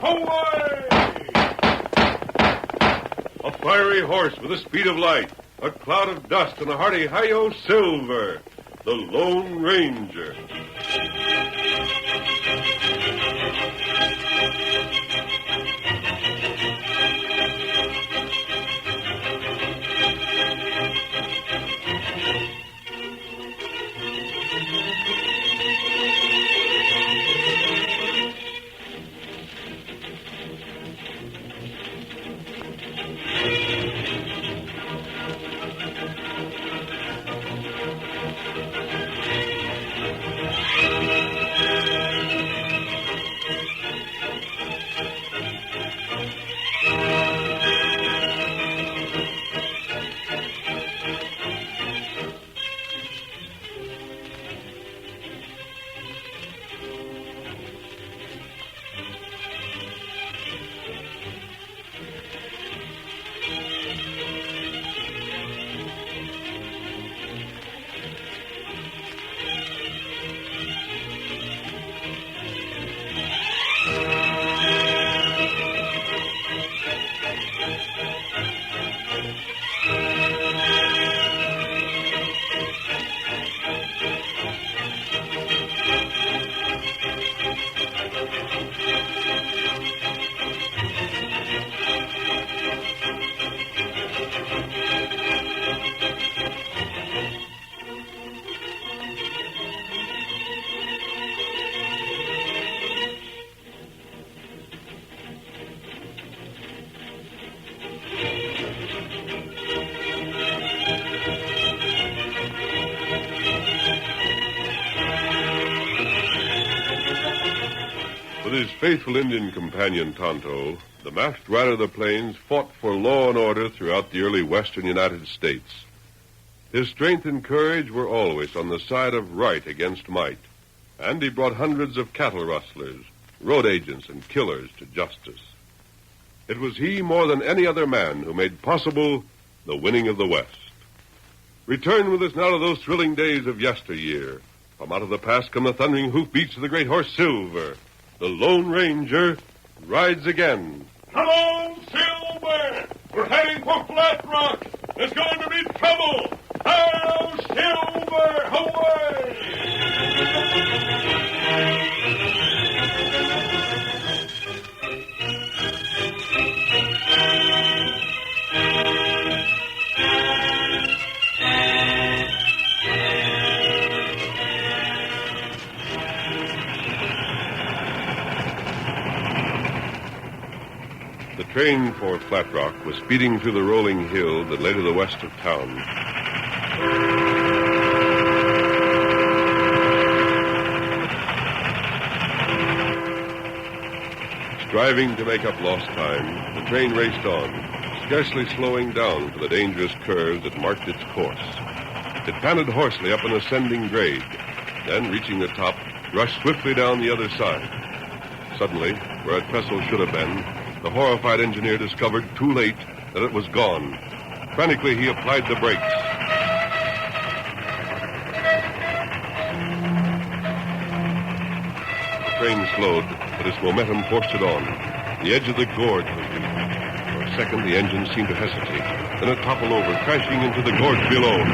Away! A fiery horse with the speed of light, a cloud of dust, and a hearty hi-yo silver. The Lone Ranger. With his faithful Indian companion, Tonto, the masked rider of the plains fought for law and order throughout the early western United States. His strength and courage were always on the side of right against might, and he brought hundreds of cattle rustlers, road agents, and killers to justice. It was he, more than any other man, who made possible the winning of the West. Return with us now to those thrilling days of yesteryear. From out of the past come the thundering hoofbeats of the great horse Silver. The Lone Ranger rides again. Come on, Silver! We're heading for Flat Rock. There's going to be trouble. Hello, Silver! Away! The train for Flat Rock was speeding through the rolling hill that lay to the west of town. Striving to make up lost time, the train raced on, scarcely slowing down for the dangerous curves that marked its course. It panted hoarsely up an ascending grade, then, reaching the top, rushed swiftly down the other side. Suddenly, where a trestle should have been, the horrified engineer discovered, too late, that it was gone. Frantically, he applied the brakes. The train slowed, but its momentum forced it on. The edge of the gorge was reached. For a second, the engine seemed to hesitate. Then it toppled over, crashing into the gorge below.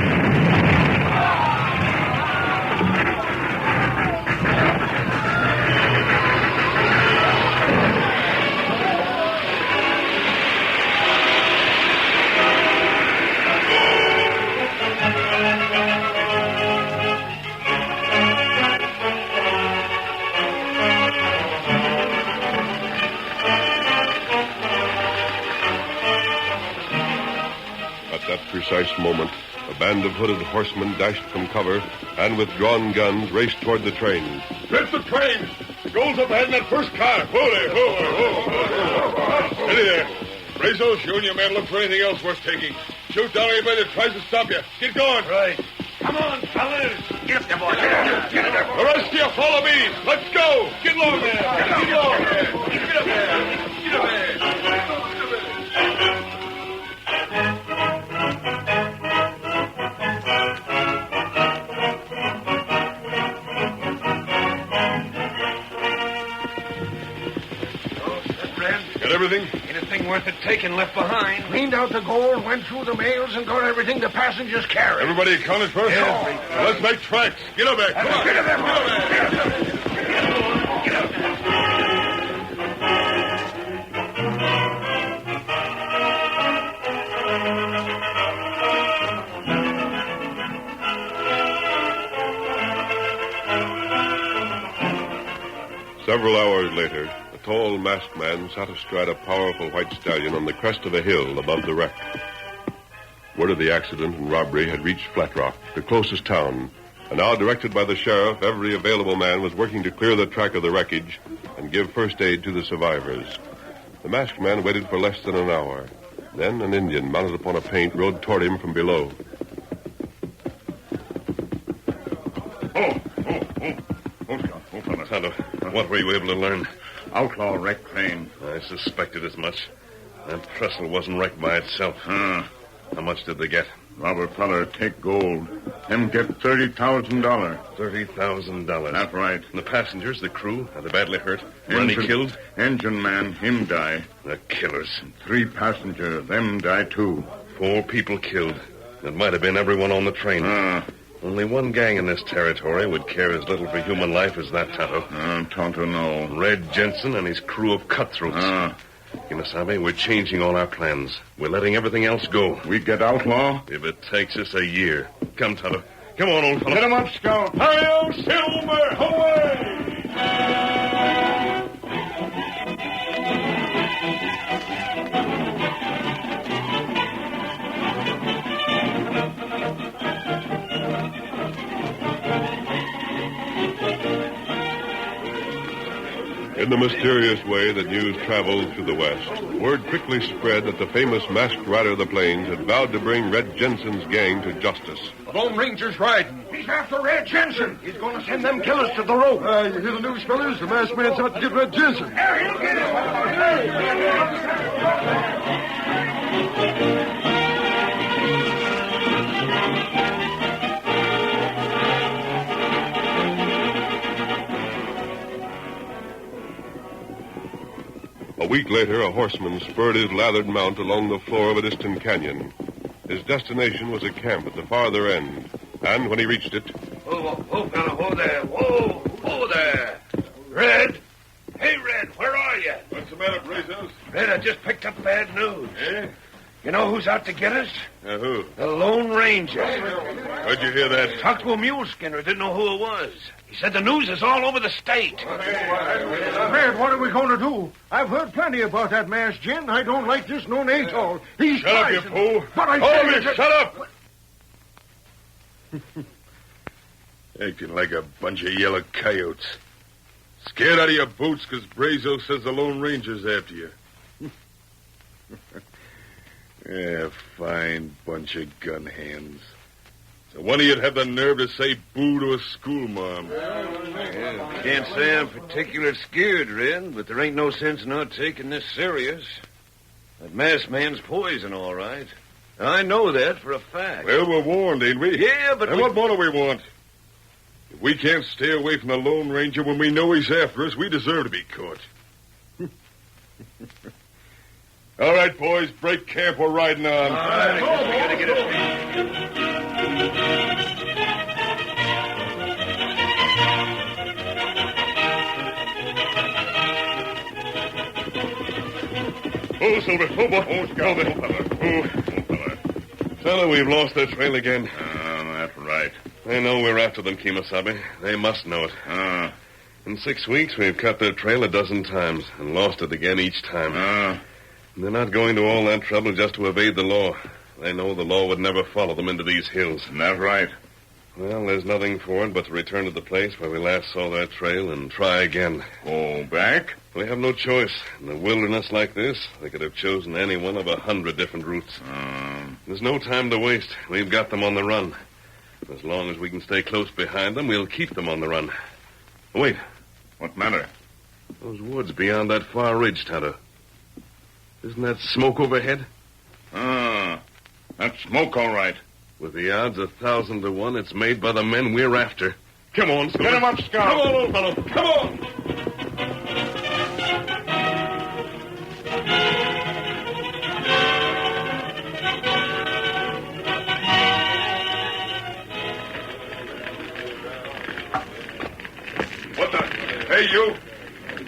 Precise moment, a band of hooded horsemen dashed from cover and with drawn guns raced toward the train. It's the train! It goes up ahead in that first car. Steady there. Brazos, you and your men look for anything else worth taking. Shoot down anybody that tries to stop you. Get going. Right. Come on, fellas. Get up there, boy. Get up there. The rest of you follow me. Let's go. Get along there. Get along there. Get up there. Get up there. everything? Anything worth it taking left behind. Cleaned out the gold, went through the mails, and got everything the passengers carried. Everybody accounted for? Let's make tracks. Get up there. Come on. Get up there. Get up there. Several hours later, a tall masked man sat astride a powerful white stallion on the crest of a hill above the wreck. Word of the accident and robbery had reached Flat Rock, the closest town, and now, directed by the sheriff, every available man was working to clear the track of the wreckage and give first aid to the survivors. The masked man waited for less than an hour. Then an Indian mounted upon a paint rode toward him from below. Tonto, what were you able to learn? Outlaw wrecked train. I suspected as much. That trestle wasn't wrecked by itself. How much did they get? Robert feller take gold. Him get $30,000. $30,000. That's right. And the passengers, the crew, are they badly hurt? Were any killed? Engine man, him die. The killers. 3 passengers, them die too. 4 people killed. It might have been everyone on the train. Only one gang in this territory would care as little for human life as that, Tonto. Tonto, no. Red Jensen and his crew of cutthroats. Kimasabi, we're changing all our plans. We're letting everything else go. We get outlaw? If it takes us a year. Come, Tonto. Come on, old fellow. Get him up, Scout. Hail, Silver! Away! In the mysterious way that news traveled through the West, word quickly spread that the famous masked rider of the plains had vowed to bring Red Jensen's gang to justice. The Lone Ranger's riding. He's after Red Jensen. He's going to send them killers to the rope. You hear the news, fellas? The masked man's out to get Red Jensen. He'll get him. A week later, a horseman spurred his lathered mount along the floor of a distant canyon. His destination was a camp at the farther end, and when he reached it... Whoa, fella, whoa there. Whoa there. Red? Hey, Red, where are you? What's the matter, Brazos? Red, I just picked up bad news. Eh? You know who's out to get us? Who? The Lone Ranger. Where'd you hear that? Talked to a mule skinner, didn't know who it was. He said the news is all over the state. Red, what are we going to do? I've heard plenty about that masked gent. I don't like this known atoll. He's Shut up, you fool. But I Hold said it, shut up! Acting like a bunch of yellow coyotes. Scared out of your boots because Brazo says the Lone Ranger's after you. Yeah, fine bunch of gun hands. So one of you'd have the nerve to say boo to a schoolmarm. Can't say I'm particular scared, Red, but there ain't no sense in not taking this serious. That masked man's poison, all right. I know that for a fact. Well, we're warned, ain't we? Yeah, but And what more do we want? If we can't stay away from the Lone Ranger when we know he's after us, we deserve to be caught. All right, boys, break camp. We're riding on. All right, I guess we gotta get it. Oh, Silver. Oh, boy. Oh, Scout. Oh, fella. Fella, we've lost their trail again. That's right. They know we're after them, Kimasabi. They must know it. In 6 weeks, we've cut their trail a dozen times and lost it again each time. They're not going to all that trouble just to evade the law. They know the law would never follow them into these hills. That's right. Well, there's nothing for it but to return to the place where we last saw their trail and try again. Go back? We have no choice. In a wilderness like this, they could have chosen any one of 100 different routes. There's no time to waste. We've got them on the run. As long as we can stay close behind them, we'll keep them on the run. Wait. What matter? Those woods beyond that far ridge, Tonto. Isn't that smoke overhead? That's smoke, all right. With the odds 1,000 to 1, it's made by the men we're after. Come on, Silver. Get him up, Scout. Come on, old fellow. Come on.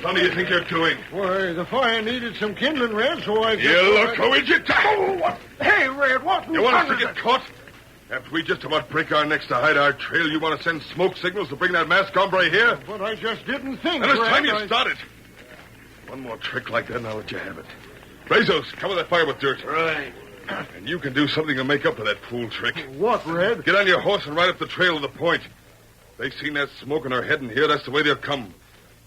What do you think you're doing? Why, the fire needed some kindling, Red, so I... You look, who is it? Oh, what? Hey, Red, what? You want us to get caught? After we just about break our necks to hide our trail, you want to send smoke signals to bring that masked hombre here? But I just didn't think, And it's Red, time you started. One more trick like that, and I'll let you have it. Brazos, cover that fire with dirt. Right. And you can do something to make up for that fool trick. What, Red? Get on your horse and ride up the trail to the point. They've seen that smoke and are heading here. That's the way they'll come.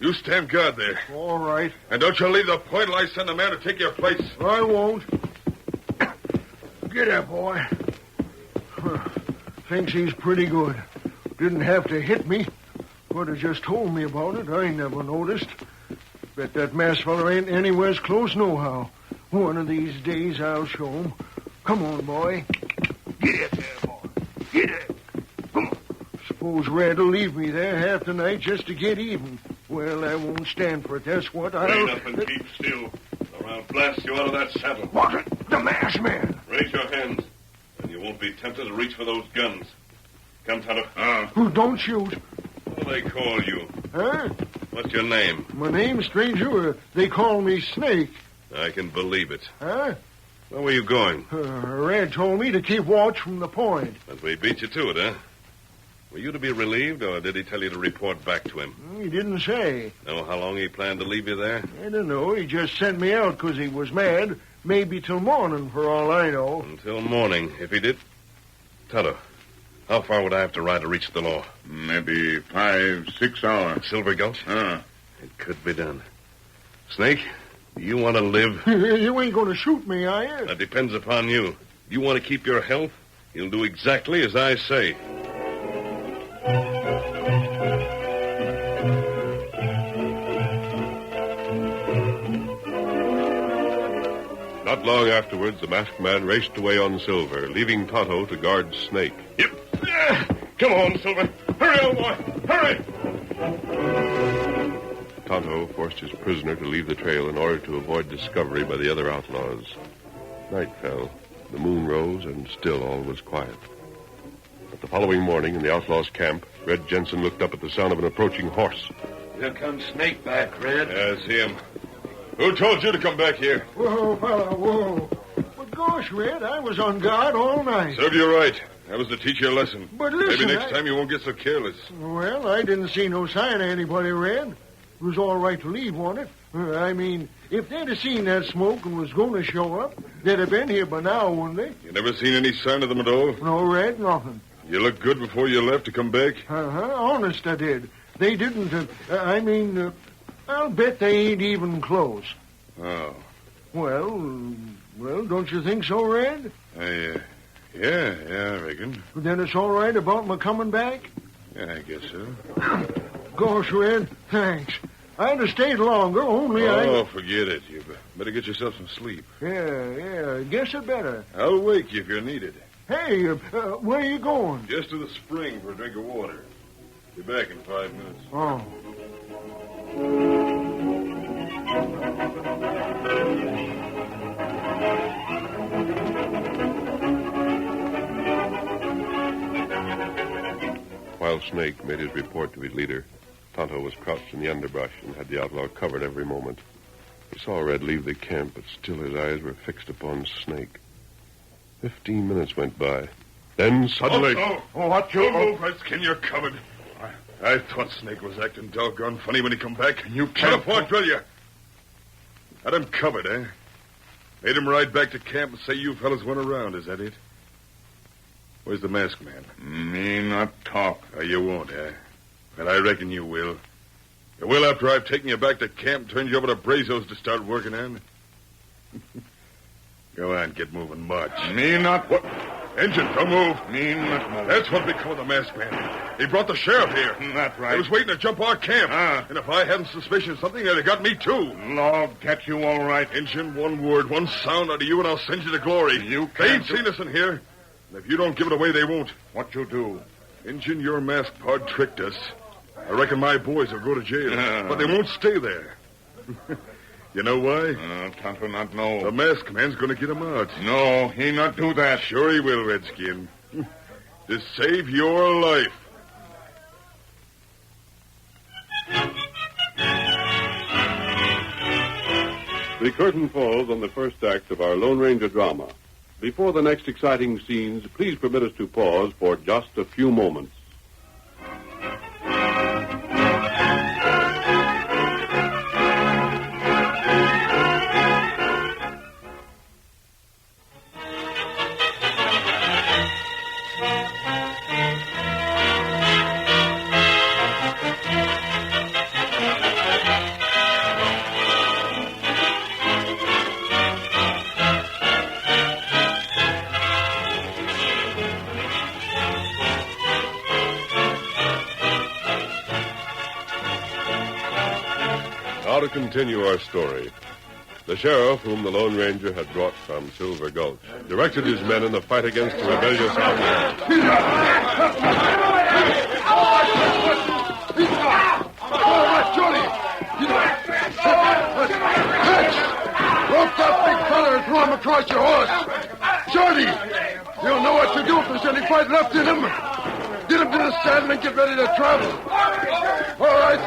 You stand guard there. All right. And don't you leave the point till I send a man to take your place. I won't. Get up, boy. Thinks he's pretty good. Didn't have to hit me. Would have just told me about it. I never noticed. Bet that masked fella ain't anywheres close nohow. One of these days I'll show him. Come on, boy. Get up there, boy. Get up. Come on. Suppose Red'll leave me there half the night just to get even. Well, I won't stand for it. That's what I'll... Rain up and keep still, or I'll blast you out of that saddle. What? The masked man. Raise your hands, and you won't be tempted to reach for those guns. Come, Tonto. Oh, don't shoot. What do they call you? Huh? What's your name? My name's stranger. They call me Snake. I can believe it. Huh? Where were you going? Red told me to keep watch from the point. But we beat you to it, huh? Were you to be relieved, or did he tell you to report back to him? He didn't say. Know how long he planned to leave you there? I don't know. He just sent me out 'cause he was mad. Maybe till morning, for all I know. Until morning, if he did. Tonto, how far would I have to ride to reach the law? Maybe 5-6 hours. Silver Gulch? It could be done. Snake, do you want to live? You ain't going to shoot me, are you? That depends upon you. You want to keep your health? You'll do exactly as I say. Not long afterwards, the masked man raced away on Silver, leaving Tonto to guard Snake. Yep. Come on, Silver. Hurry, old boy. Hurry! Tonto forced his prisoner to leave the trail in order to avoid discovery by the other outlaws. Night fell, the moon rose, and still all was quiet. But the following morning, in the outlaws' camp, Red Jensen looked up at the sound of an approaching horse. Here comes Snake back, Red. Yeah, I see him. Who told you to come back here? Whoa, fella, whoa. But gosh, Red, I was on guard all night. Serve you right. That was to teach you a lesson. But listen, Maybe next time you won't get so careless. Well, I didn't see no sign of anybody, Red. It was all right to leave, wasn't it? I mean, if they'd have seen that smoke and was going to show up, they'd have been here by now, wouldn't they? You never seen any sign of them at all? No, Red, nothing. You looked good before you left to come back? Honest, I did. They didn't, I'll bet they ain't even close. Oh. Well, don't you think so, Red? Yeah, I reckon. Then it's all right about my coming back? Yeah, I guess so. Gosh, Red, thanks. I'd have stayed longer, only forget it. You better get yourself some sleep. Yeah, I guess I better. I'll wake you if you're needed. Hey, where are you going? Just to the spring for a drink of water. Be back in 5 minutes. Oh. While Snake made his report to his leader, Tonto was crouched in the underbrush and had the outlaw covered every moment. He saw Red leave the camp, but still his eyes were fixed upon Snake. 15 minutes went by. Then suddenly... What you... Don't move, Redskin, you're covered. I thought Snake was acting doggone funny when he come back. You can't... What drill you? Had him covered, eh? Made him ride back to camp and say you fellas went around, is that it? Where's the masked man? Me not talk. Oh, you won't, eh? But I reckon you will. You will after I've taken you back to camp and turned you over to Brazos to start working on. Go on, get moving, march. Me not... What? Engine, don't move. Me not move. That's what become of the masked man. He brought the sheriff here. That's right. He was waiting to jump our camp. And if I hadn't suspicioned something, they'd have got me, too. Law get you all right. Engine, one word, one sound out of you, and I'll send you to glory. You can't... They ain't seen us in here. And if you don't give it away, they won't. What you do? Engine, your masked pard tricked us. I reckon my boys will go to jail. But they won't stay there. You know why? Tonto not know. The masked man's going to get him out. No, he not do that. Sure he will, Redskin. To save your life. The curtain falls on the first act of our Lone Ranger drama. Before the next exciting scenes, please permit us to pause for just a few moments. Now to continue our story. The sheriff, whom the Lone Ranger had brought from Silver Gulch, directed his men in the fight against the rebellious outlaws. Rope that big fella and throw him across your horse. Shorty, you'll know what to do if there's any fight left in him. Get him to the saddle and get ready to travel. All right.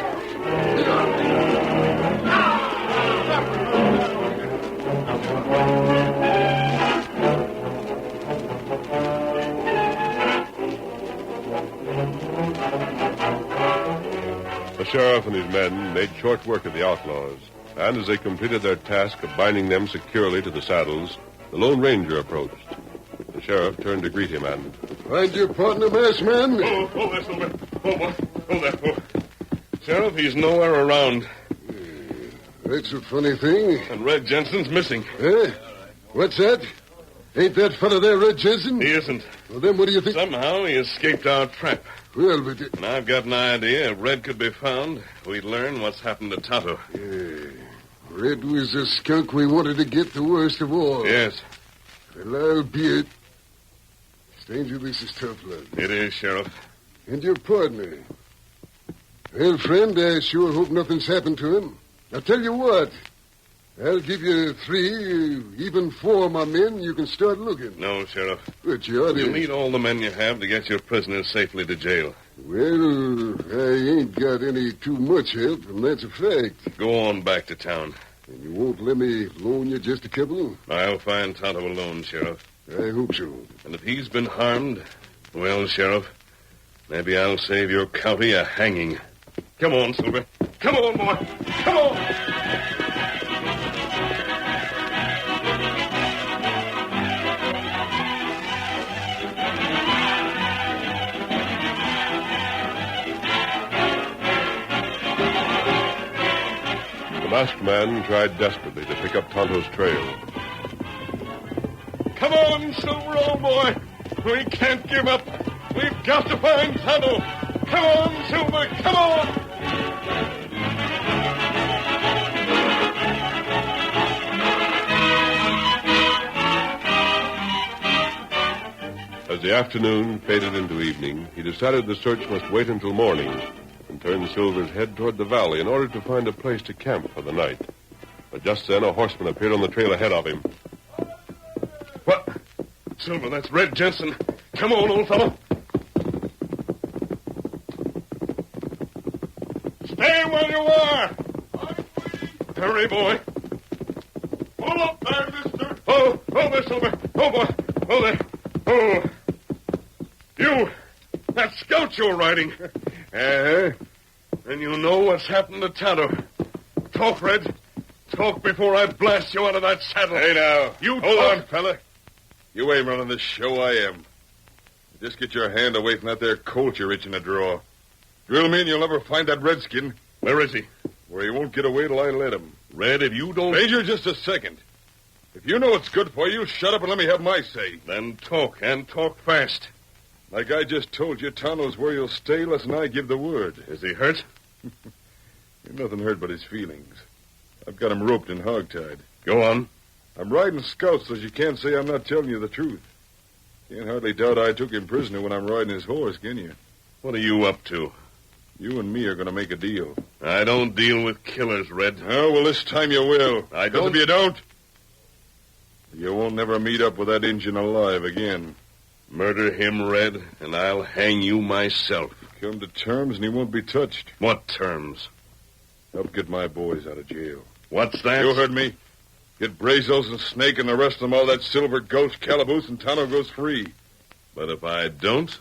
The sheriff and his men made short work of the outlaws, and as they completed their task of binding them securely to the saddles, the Lone Ranger approached. The sheriff turned to greet him and... Find your partner, masked man. Oh, there, Silver. Oh, boy. Oh, there. Oh. Sheriff, he's nowhere around. That's a funny thing. And Red Jensen's missing. Eh? What's that? Ain't that fella there Red Jensen? He isn't. Well, then what do you think? Somehow he escaped our trap. Well, but... And I've got an idea if Red could be found, we'd learn what's happened to Tonto. Yeah. Red was the skunk we wanted to get the worst of all. Yes. Well, I'll be it. Stranger, this is tough luck. It is, Sheriff. And your partner. Well, friend, I sure hope nothing's happened to him. I'll tell you what. I'll give you 3, even 4 of my men. You can start looking. No, Sheriff. But you ought to... You'll need all the men you have to get your prisoners safely to jail. Well, I ain't got any too much help, and that's a fact. Go on back to town. And you won't let me loan you just a couple? I'll find Tonto alone, Sheriff. I hope so. And if he's been harmed, well, Sheriff, maybe I'll save your county a hanging. Come on, Silver. Come on, boy. Come on. The masked man tried desperately to pick up Tonto's trail. Come on, Silver, old boy. We can't give up. We've got to find Tonto. Come on, Silver, come on. As the afternoon faded into evening, he decided the search must wait until morning and turned Silver's head toward the valley in order to find a place to camp for the night. But just then, a horseman appeared on the trail ahead of him. What? Silver, that's Red Jensen. Come on, old fellow. Stay where you are. Hurry, boy. Pull up there, mister. Oh, there, Silver. Oh, boy. Oh, there. Oh. You. That scout you're riding. And you know what's happened to Tonto. Talk, Red. Talk before I blast you out of that saddle. Hey, now. You Hold talk. on, fella. You ain't running this show, I am. Just get your hand away from that there colt you're itching to draw. Drill me and you'll never find that redskin. Where is he? Where he won't get away till I let him. Red, if you don't... Ranger, just a second. If you know what's good for you, shut up and let me have my say. Then talk, and talk fast. Like I just told you, Tonto's where you'll stay unless I give the word. Is he hurt? Ain't nothing hurt but his feelings. I've got him roped and hogtied. Go on. I'm riding scouts, so you can't say I'm not telling you the truth. Can't hardly doubt I took him prisoner when I'm riding his horse, can you? What are you up to? You and me are going to make a deal. I don't deal with killers, Red. Oh, well, this time you will. I 'Cause don't. if you don't, you won't never meet up with that Injun alive again. Murder him, Red, and I'll hang you myself. Come to terms and he won't be touched. What terms? Help get my boys out of jail. What's that? You heard me. Get Brazos and Snake and the rest of them all that silver ghost calaboose, and Tonto goes free. But if I don't,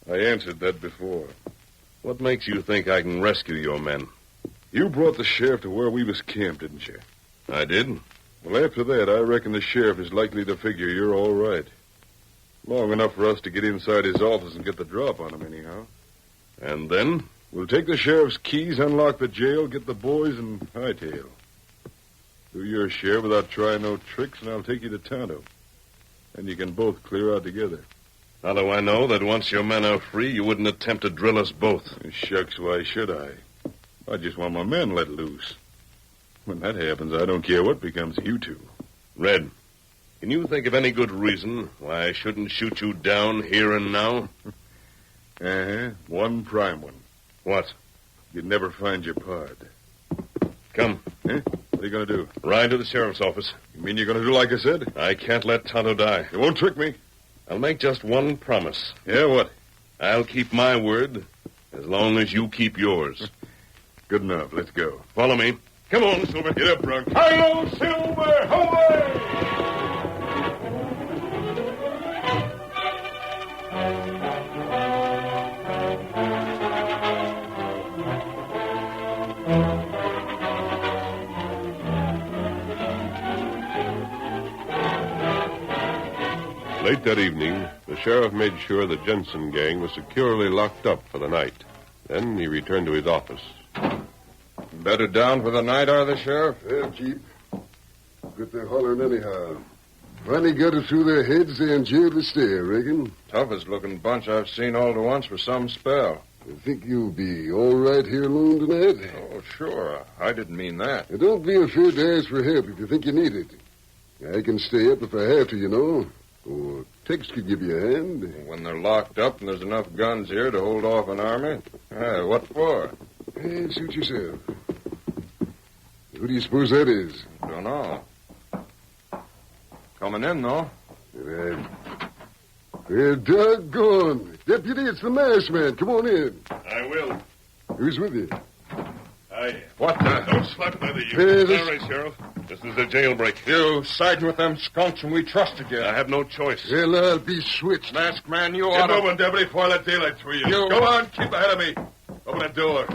I answered that before. what makes you think I can rescue your men? You brought the sheriff to where we was camped, didn't you? I did. Well, after that, I reckon the sheriff is likely to figure you're all right. Long enough for us to get inside his office and get the drop on him, anyhow. And then? We'll take the sheriff's keys, unlock the jail, get the boys, and hightail. Do your share without trying no tricks, and I'll take you to Tonto. And you can both clear out together. How do I know that once your men are free, you wouldn't attempt to drill us both? Shucks, why should I? I just want my men let loose. When that happens, I don't care what becomes of you two. Red, can you think of any good reason why I shouldn't shoot you down here and now? One prime one. What? You'd never find your pard. Come. What are you going to do? Ride to the sheriff's office. You mean you're going to do like I said? I can't let Tonto die. You won't trick me. I'll make just one promise. Yeah, what? I'll keep my word as long as you keep yours. Good enough. Let's go. Follow me. Come on, Silver. Get up, Brunk. Hi-yo, Silver! Away! Late that evening, the sheriff made sure the Jensen gang was securely locked up for the night. Then he returned to his office. Better down for the night, are they, Sheriff? Yeah, Chief. Quit their hollering anyhow. Finally got it through their heads they're in jail to stay, I reckon. Toughest looking bunch I've seen all to once for some spell. I think you'll be all right here alone tonight. Oh, sure. I didn't mean that. Now, don't be afraid to ask for help if you think you need it. I can stay up if I have to, you know. Or Tex could give you a hand. When they're locked up and there's enough guns here to hold off an army? What for? Suit yourself. Who do you suppose that is? Don't know. Coming in, though. Well, doggone. Deputy, it's the masked man. Come on in. I will. Who's with you? What the? Don't slap either you. This- Sorry, Sheriff. This is a jailbreak. You siding with them skunks and we trusted you. I have no choice. Well, I'll be switched. Masked man, you Get ought to... moving, Deputy, before I let daylight through you. You- Go on, keep ahead of me. Open that door.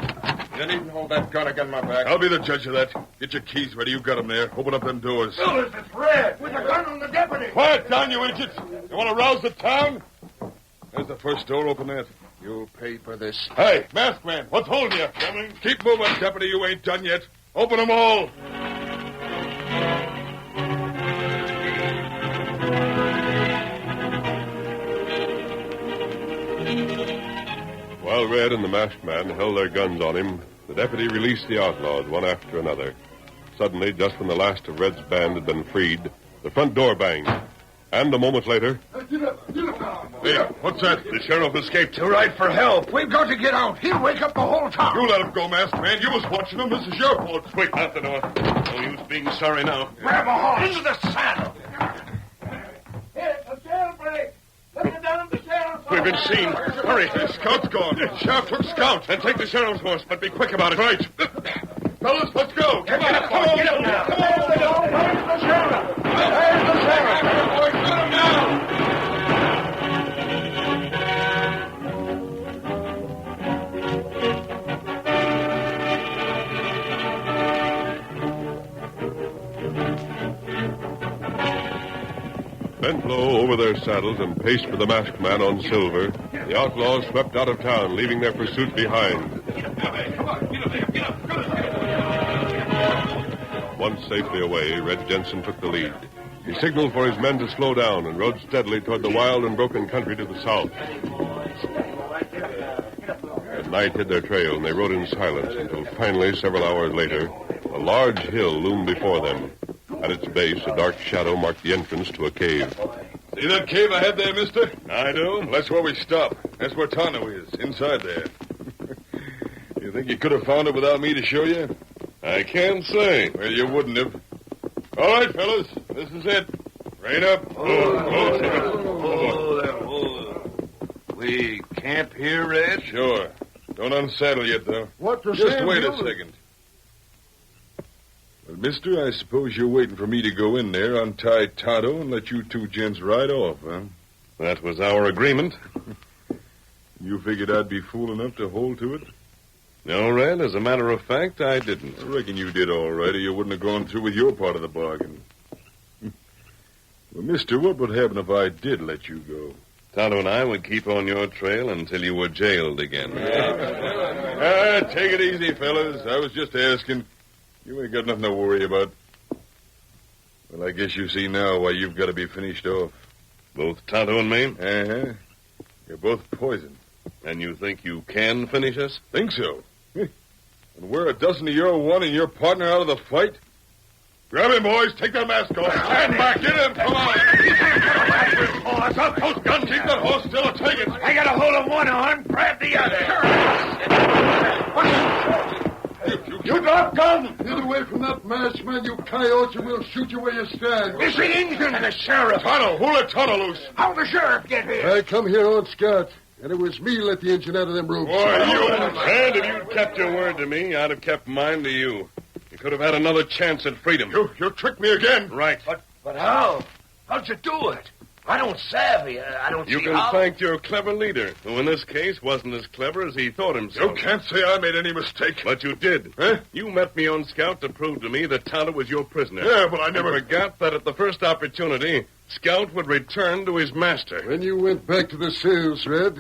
You needn't hold that gun against my back. I'll be the judge of that. Get your keys ready. You got them there. Open up them doors. Fellas, it's Red with a gun on the deputy. Quiet down, you idiots. You want to rouse the town? There's the first door. Open that. You'll pay for this. Hey, masked man, what's holding you? Coming. Keep moving, Deputy. You ain't done yet. Open them all. While Red and the masked man held their guns on him, the deputy released the outlaws one after another. Suddenly, just when the last of Red's band had been freed, the front door banged. And a moment later... Hey, what's that? The sheriff escaped. To ride for help. We've got to get out. He'll wake up the whole town. You let him go, masked man. You was watching him. This is your fault. Quick, out the door. No use being sorry now. Grab a horse. Into the saddle. It's a jailbreak. Let me down the sheriff's We've been seen. Hurry. The scout's gone. Sheriff took scout. Then take the sheriff's horse, but be quick about it. Right. Fellas, let's go. Come on. Get up now. Where's the sheriff? Where's the sheriff? Boys, get him now. Bent low over their saddles and paced for the masked man on Silver, the outlaws swept out of town, leaving their pursuit behind. Once safely away, Red Jensen took the lead. He signaled for his men to slow down and rode steadily toward the wild and broken country to the south. At night hid their trail, and they rode in silence until finally, several hours later, a large hill loomed before them. At its base, a dark shadow marked the entrance to a cave. See that cave ahead there, mister? I do. Well, that's where we stop. That's where Tonto is, inside there. You think you could have found it without me to show you? I can't say. Well, you wouldn't have. All right, fellas, this is it. Rein up. We camp here, Red? Sure. Don't unsaddle yet, though. What the Just Sam wait a Miller? second. Well, mister, I suppose you're waiting for me to go in there, untie Tonto, and let you two gents ride off, huh? That was our agreement. You figured I'd be fool enough to hold to it? No, Red, as a matter of fact, I didn't. I reckon you did all right, or you wouldn't have gone through with your part of the bargain. Well, mister, what would happen if I did let you go? Tonto and I would keep on your trail until you were jailed again. Take it easy, fellas. I was just asking. You ain't got nothing to worry about. Well, I guess you see now why you've got to be finished off. Both Tonto and me? Uh-huh. You're both poisoned. And you think you can finish us? Think so? And we're a dozen of your one and your partner out of the fight? Grab him, boys. Take that mask off. Stand back. Get him. Come on. Drop those guns. Keep that horse still or take it. I got a hold of one arm. Grab the other. You drop gun. Get away from that masked man, you coyotes, or we'll shoot you where you stand. It's the Indian and the sheriff. Tonto, who let Tonto loose? How'd the sheriff get here? I come here on scout, and it was me let the engine out of them ropes. Boy, you... And if you'd kept your word to me, I'd have kept mine to you. You could have had another chance at freedom. You tricked me again. Right. But how? How'd you do it? I don't savvy. I don't You see can how. thank your clever leader, who in this case wasn't as clever as he thought himself. You can't say I made any mistake. But you did. Huh? You met me on Scout to prove to me that Tonto was your prisoner. Yeah, but I never... You forgot that at the first opportunity, Scout would return to his master. When you went back to the cells, Red,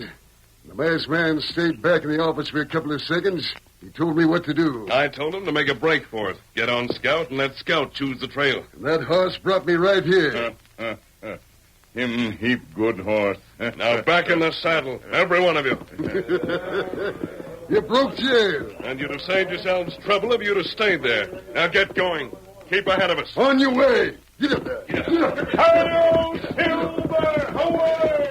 the masked man stayed back in the office for a couple of seconds. He told me what to do. I told him to make a break for it. Get on Scout and let Scout choose the trail. And that horse brought me right here. Him heap good horse. Now back in the saddle, every one of you. You broke jail. And you'd have saved yourselves trouble if you'd have stayed there. Now get going. Keep ahead of us. On your way. Get up there. Get up. Get up. Hail, Silver! Away!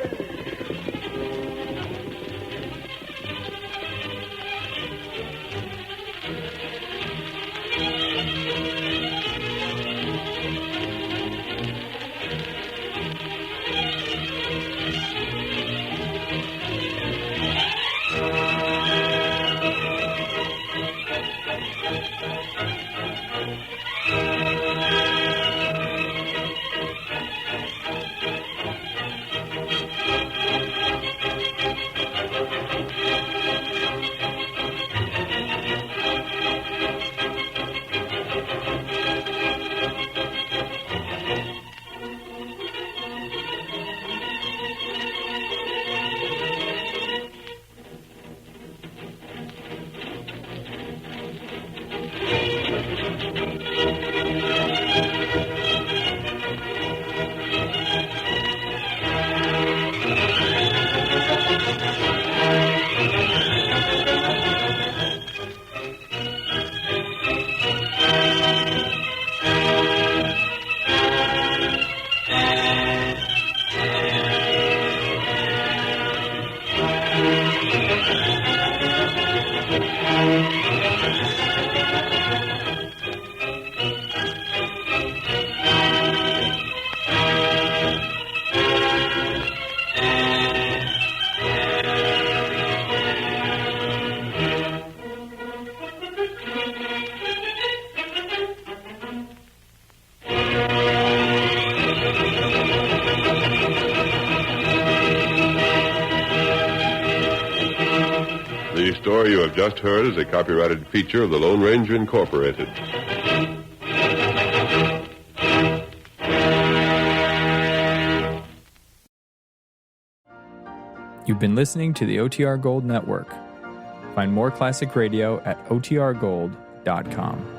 The story you have just heard is a copyrighted feature of the Lone Ranger Incorporated. You've been listening to the OTR Gold Network. Find more classic radio at otrgold.com.